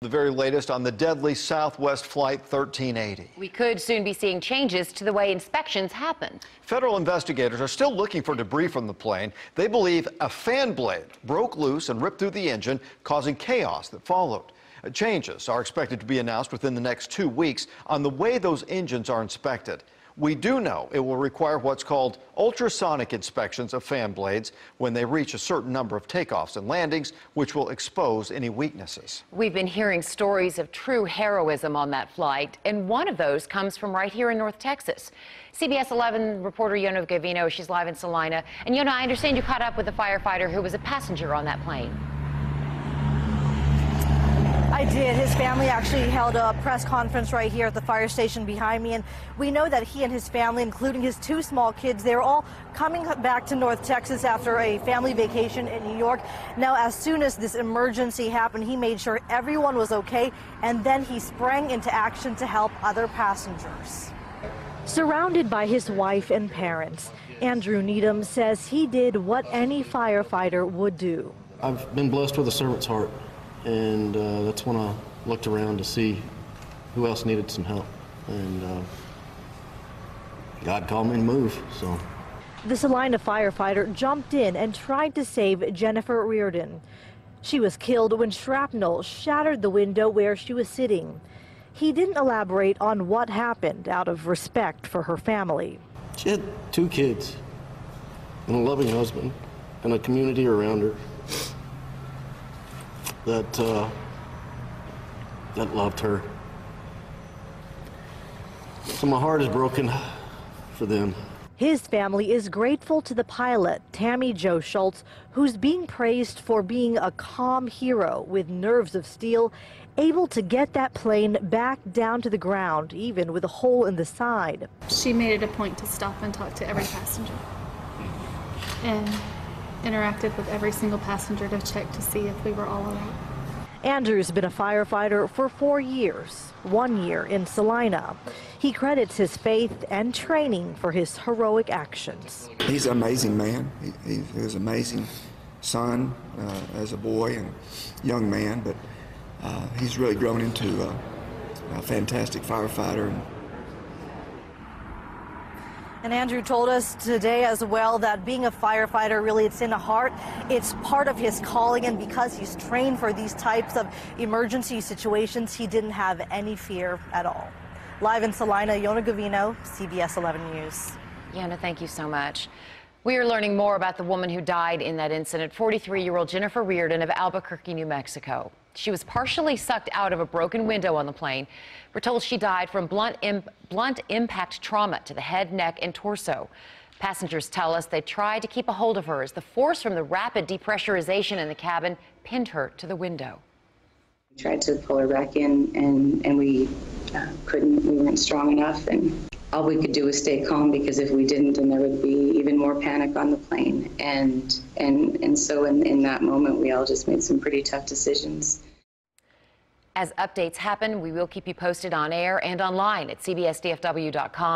The very latest on the deadly Southwest Flight 1380. We could soon be seeing changes to the way inspections happen. Federal investigators are still looking for debris from the plane. They believe a fan blade broke loose and ripped through the engine, causing chaos that followed. Changes are expected to be announced within the next 2 weeks on the way those engines are inspected. We do know it will require what's called ultrasonic inspections of fan blades when they reach a certain number of takeoffs and landings, which will expose any weaknesses. We've been hearing stories of true heroism on that flight, and one of those comes from right here in North Texas. CBS 11 reporter Yona Gavino, she's live in Celina. And Yona, I understand you caught up with a firefighter who was a passenger on that plane. I did. His family actually held a press conference right here at the fire station behind me, and we know that he and his family, including his 2 small kids, they're all coming back to North Texas after a family vacation in New York. Now, as soon as this emergency happened, he made sure everyone was okay, and then he sprang into action to help other passengers. Surrounded by his wife and parents, Andrew Needum says he did what any firefighter would do. I've been blessed with a servant's heart. And that's when I looked around to see who else needed some help. And God called me to move, so. The Celina firefighter jumped in and tried to save Jennifer Reardon. She was killed when shrapnel shattered the window where she was sitting. He didn't elaborate on what happened out of respect for her family. She had 2 kids and a loving husband and a community around her that loved her. So my heart is broken for them. His family is grateful to the pilot, Tammy Jo Schultz, who's being praised for being a calm hero with nerves of steel, able to get that plane back down to the ground, even with a hole in the side. She made it a point to stop and talk to every passenger, and interacted with every single passenger to check to see if we were all alright. Andrew's been a firefighter for 4 years, 1 year in Celina. He credits his faith and training for his heroic actions. He's an amazing man. He was an amazing son as a boy and young man, but he's really grown into a fantastic firefighter. And Andrew told us today as well that being a firefighter, really, it's in the heart. It's part of his calling, and because he's trained for these types of emergency situations, he didn't have any fear at all. Live in Celina, Yona Gavino, CBS 11 News. Yona, thank you so much. We are learning more about the woman who died in that incident, 43-year-old Jennifer Reardon of Albuquerque, New Mexico. She was partially sucked out of a broken window on the plane. We're told she died from blunt impact trauma to the head, neck, and torso. Passengers tell us they tried to keep a hold of her as the force from the rapid depressurization in the cabin pinned her to the window. We tried to pull her back in, and we couldn't. We weren't strong enough, and all we could do was stay calm, because if we didn't, then there would be even more panic on the plane. And so in that moment, we all just made some pretty tough decisions. As updates happen, we will keep you posted on air and online at cbsdfw.com.